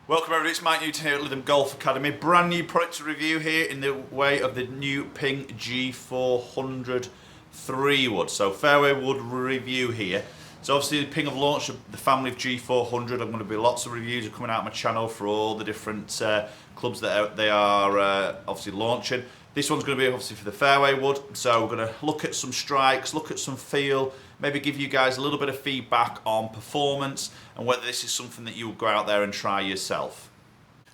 Welcome everybody, it's Mike Newton here at Lytham Golf Academy. Brand new product to review here in the way of the new Ping G400 3-wood. So fairway wood review here. So obviously Ping have launched the family of G400. I'm going to be lots of reviews are coming out on my channel for all the different clubs that they are obviously launching. This one's going to be obviously for the fairway wood. So we're going to look at some strikes, look at some feel, maybe give you guys a little bit of feedback on performance and whether this is something that you will go out there and try yourself.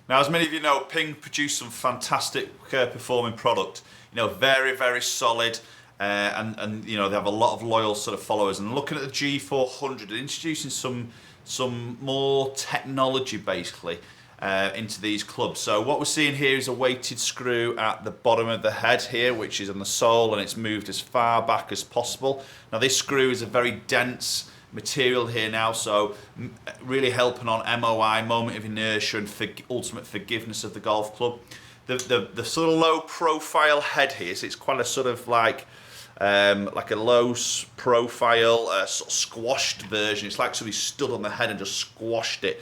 Now, as many of you know, Ping produce some fantastic performing product. You know, very, very solid. And you know, they have a lot of loyal sort of followers. And looking at the G400, introducing some more technology basically into these clubs. So what we're seeing here is a weighted screw at the bottom of the head here, which is on the sole, and it's moved as far back as possible. Now this screw is a very dense material here now, so really helping on MOI, moment of inertia, and ultimate forgiveness of the golf club. The sort of low profile head here, so it's quite a sort of like a low profile, sort of squashed version. It's like somebody stood on the head and just squashed it,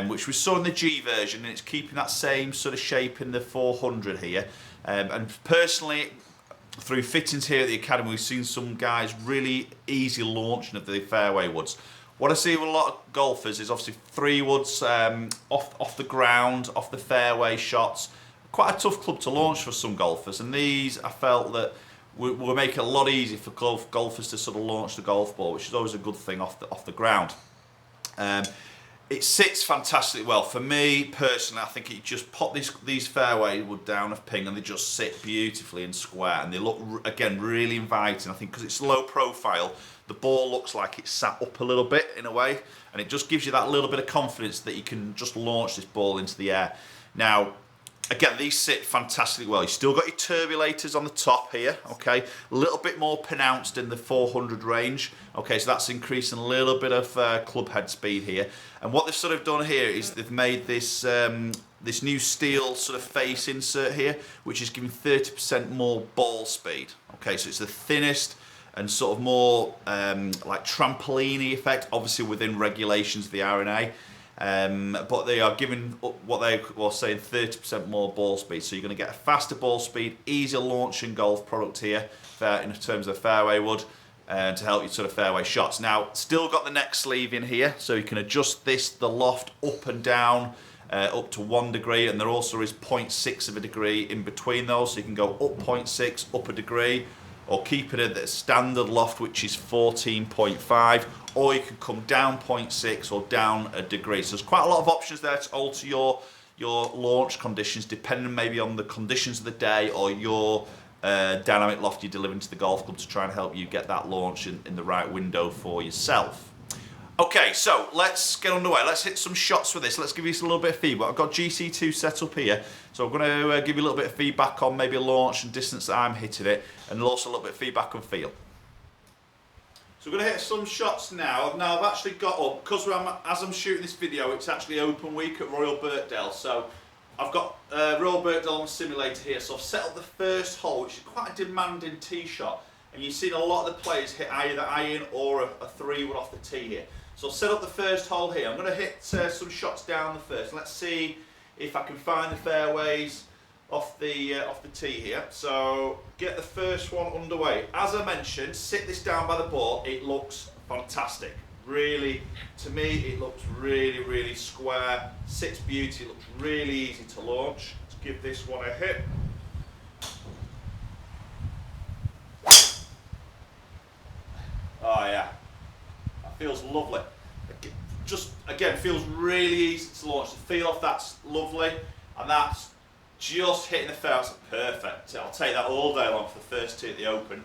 which we saw in the G version, and it's keeping that same sort of shape in the 400 here. And personally, through fittings here at the Academy, we've seen some guys really easy launching of the fairway woods. What I see with a lot of golfers is obviously 3-woods off the ground, off the fairway shots. Quite a tough club to launch for some golfers, and these I felt that will make it a lot easier for golfers to sort of launch the golf ball, which is always a good thing off the ground. It sits fantastically well. For me personally, I think it just pop these fairway wood down of Ping and they just sit beautifully and square, and they look again really inviting. I think because it's low profile, the ball looks like it's sat up a little bit in a way, and it just gives you that little bit of confidence that you can just launch this ball into the air. Now, again, these sit fantastically well. You've still got your turbulators on the top here, okay? A little bit more pronounced in the 400 range, okay? So that's increasing a little bit of club head speed here. And what they've sort of done here is they've made this this new steel sort of face insert here, which is giving 30% more ball speed, okay? So it's the thinnest and sort of more like trampoline-y effect, obviously within regulations of the R&A. But they are giving what they were saying 30% more ball speed, so you're going to get a faster ball speed, easier launching golf product here in terms of fairway wood to help you sort of fairway shots. Now, still got the neck sleeve in here, so you can adjust the loft up and down up to 1 degree, and there also is 0.6 of a degree in between those, so you can go up 0.6, up a degree, or keep it at the standard loft, which is 14.5, or you can come down 0.6 or down a degree. So there's quite a lot of options there to alter your launch conditions, depending maybe on the conditions of the day or your dynamic loft you're delivering to the golf club to try and help you get that launch in the right window for yourself. Okay, so let's get underway. Let's hit some shots with this. Let's give you a little bit of feedback. I've got GC2 set up here, so I'm going to give you a little bit of feedback on maybe launch and distance that I'm hitting it, and also a little bit of feedback on feel. So we're going to hit some shots now. Now I've actually got up, because as I'm shooting this video, it's actually open week at Royal Birkdale, so I've got Royal Birkdale on the simulator here, so I've set up the first hole, which is quite a demanding tee shot, and you've seen a lot of the players hit either iron or a 3-wood off the tee here. So I'll set up the first hole here. I'm going to hit some shots down the first. Let's see if I can find the fairways off the tee here. So get the first one underway. As I mentioned, sit this down by the ball. It looks fantastic. Really, to me, it looks really, really square. Sits beauty. It looks really easy to launch. Let's give this one a hit. Oh yeah. Feels lovely. Just again, feels really easy to launch. The feel off that's lovely, and that's just hitting the fairway. That's perfect. I'll take that all day long for the first tee at the Open.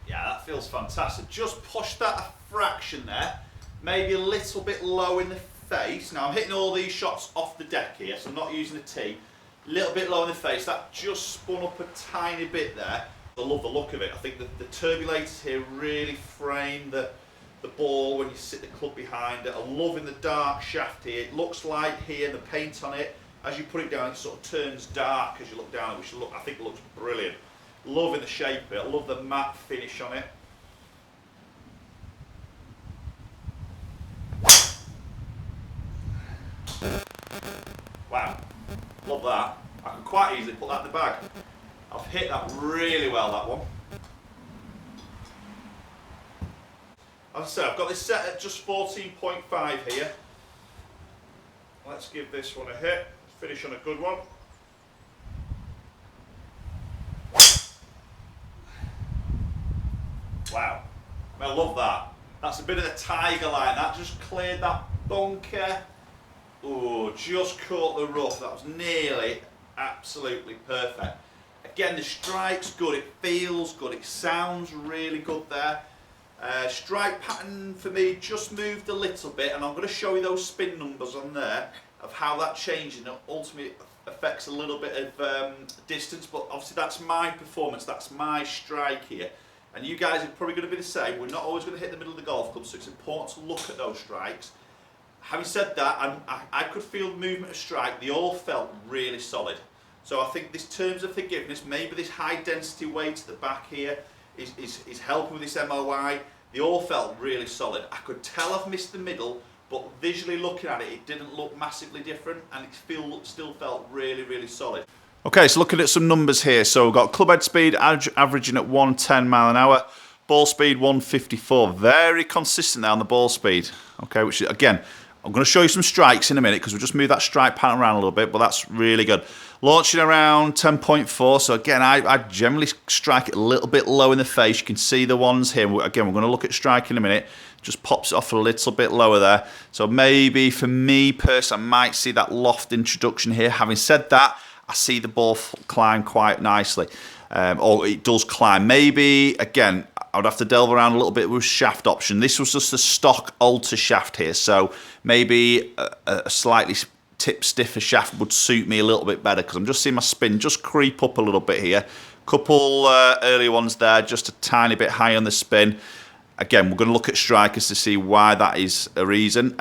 Yeah, that feels fantastic. Just push that a fraction there, maybe a little bit low in the face. Now I'm hitting all these shots off the deck here, so I'm not using a tee. A little bit low in the face, that just spun up a tiny bit there. I love the look of it. I think that the turbulators here really frame the ball when you sit the club behind it. I'm loving the dark shaft here. It looks light here, the paint on it, as you put it down, it sort of turns dark as you look down, which I think looks brilliant. Loving the shape of it. I love the matte finish on it. Wow, love that. I could quite easily put that in the bag. I've hit that really well, that one. As I said, I've got this set at just 14.5 here. Let's give this one a hit. Finish on a good one. Wow, I love that. That's a bit of the tiger line. That just cleared that bunker. Oh, just caught the rough. That was nearly absolutely perfect. Again, the strike's good. It feels good. It sounds really good there. Strike pattern for me just moved a little bit, and I'm going to show you those spin numbers on there of how that changes and ultimately affects a little bit of distance. But obviously that's my performance. That's my strike here. And you guys are probably going to be the same. We're not always going to hit the middle of the golf club, so it's important to look at those strikes. Having said that, I could feel the movement of strike. They all felt really solid. So I think this terms of forgiveness, maybe this high density weight at the back here is helping with this MOI. They all felt really solid. I could tell I've missed the middle, but visually looking at it, it didn't look massively different, and it still felt really, really solid. Okay, so looking at some numbers here. So we've got club head speed averaging at 110 mile an hour, ball speed 154. Very consistent there on the ball speed. Okay, which is, again, I'm going to show you some strikes in a minute because we'll just move that strike pattern around a little bit, but that's really good. Launching around 10.4, so again, I generally strike it a little bit low in the face. You can see the ones here. Again, we're going to look at strike in a minute. Just pops it off a little bit lower there. So maybe for me personally, I might see that loft introduction here. Having said that, I see the ball climb quite nicely, or it does climb. Maybe, again, I would have to delve around a little bit with shaft option. This was just a stock alter shaft here, so maybe a slightly tip stiffer shaft would suit me a little bit better because I'm just seeing my spin just creep up a little bit here. Couple early ones there, just a tiny bit high on the spin. Again, we're going to look at strikers to see why that is a reason.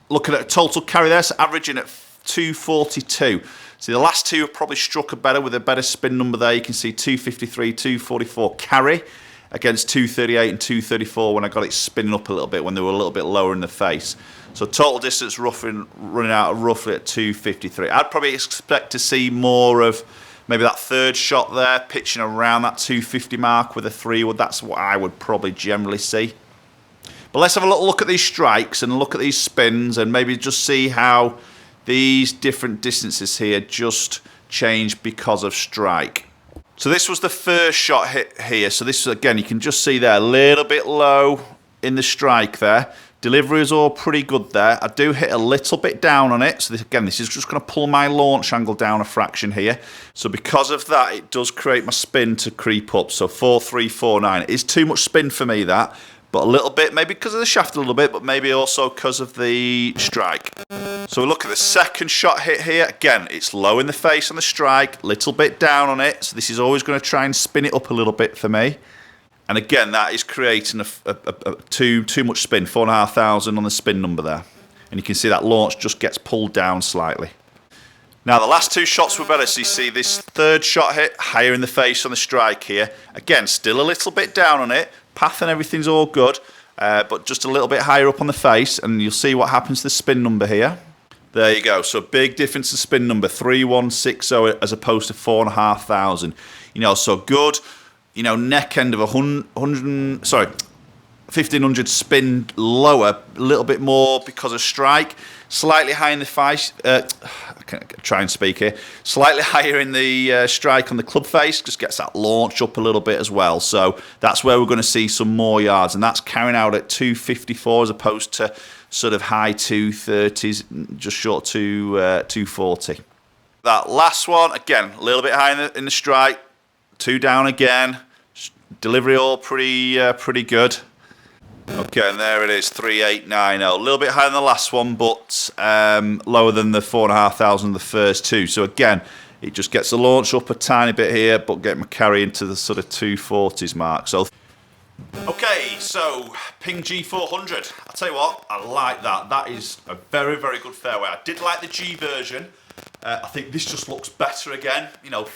Looking at a total carry there, so averaging at 242. So the last two have probably struck a better with a better spin number there. You can see 253, 244 carry against 238 and 234 when I got it spinning up a little bit when they were a little bit lower in the face. So total distance running out roughly at 253. I'd probably expect to see more of maybe that third shot there, pitching around that 250 mark with a 3-wood. That's what I would probably generally see. But let's have a little look at these strikes and look at these spins and maybe just see how these different distances here just change because of strike. So this was the first shot hit here. So this, again, you can just see there, a little bit low in the strike there. Delivery is all pretty good there. I do hit a little bit down on it. So this, again, this is just going to pull my launch angle down a fraction here. So because of that, it does create my spin to creep up. So 4.349. It is too much spin for me, that. But a little bit, maybe because of the shaft a little bit, but maybe also because of the strike. So we look at the second shot hit here. Again, it's low in the face on the strike, little bit down on it. So this is always going to try and spin it up a little bit for me. And again, that is creating too much spin, 4,500 on the spin number there. And you can see that launch just gets pulled down slightly. Now the last two shots were better, so you see this third shot hit higher in the face on the strike here. Again, still a little bit down on it. Path and everything's all good, but just a little bit higher up on the face, and you'll see what happens to the spin number here. There you go. So big difference in spin number, 3,160 as opposed to 4,500. You know, so good. You know, neck end of 1,500 spin lower, a little bit more because of strike. Slightly high in the face. I can't try and speak here. Slightly higher in the strike on the club face, just gets that launch up a little bit as well. So that's where we're going to see some more yards, and that's carrying out at 254 as opposed to sort of high 230s, just short to 240. That last one, again, a little bit high in the strike, 2 down again. Delivery all pretty good. Okay, and there it is, 3,890. A little bit higher than the last one, but lower than the 4,500 the first two. So again, it just gets the launch up a tiny bit here, but get my carry into the sort of 240s mark. So, okay, so Ping G400. I'll tell you what, I like that. That is a very, very good fairway. I did like the G version. I think this just looks better again. You know,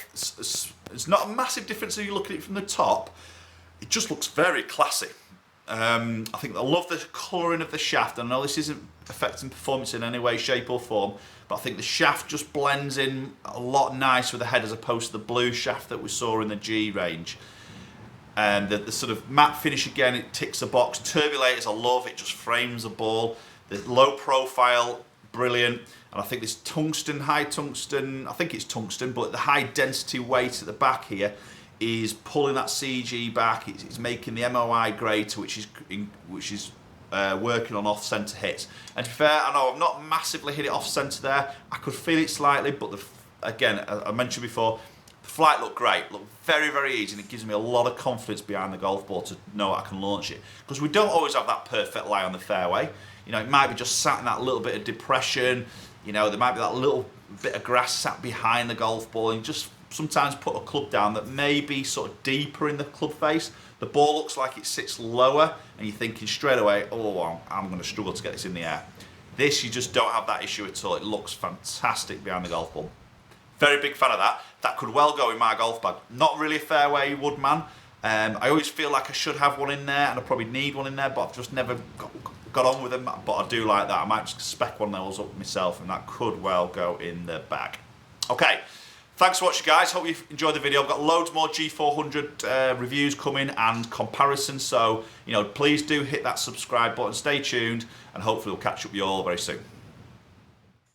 It's not a massive difference if you look at it from the top. It just looks very classy. I think I love the colouring of the shaft. I know this isn't affecting performance in any way, shape or form, but I think the shaft just blends in a lot nicer with the head as opposed to the blue shaft that we saw in the G range. And the sort of matte finish again, it ticks a box. Turbulators I love, it just frames the ball. The low profile, brilliant. And I think this tungsten, high tungsten, I think it's tungsten, but the high density weight at the back here is pulling that CG back. It's making the MOI greater, which is working on off-centre hits. And to be fair, I know I've not massively hit it off-centre there. I could feel it slightly, but again, I mentioned before, the flight looked great, looked very, very easy, and it gives me a lot of confidence behind the golf ball to know I can launch it. Because we don't always have that perfect lie on the fairway. You know, it might be just sat in that little bit of depression. You know, there might be that little bit of grass sat behind the golf ball, and just sometimes put a club down that may be sort of deeper in the club face. The ball looks like it sits lower, and you're thinking straight away, oh, I'm going to struggle to get this in the air. This, you just don't have that issue at all. It looks fantastic behind the golf ball. Very big fan of that. That could well go in my golf bag. Not really a fairway wood man. I always feel like I should have one in there, and I probably need one in there, but I've just never got on with them. But I do like that. I might just spec one of those up myself, and that could well go in the bag. Okay. Thanks for watching, guys. Hope you've enjoyed the video. I've got loads more G400 reviews coming and comparisons. So, you know, please do hit that subscribe button. Stay tuned, and hopefully we'll catch up with you all very soon.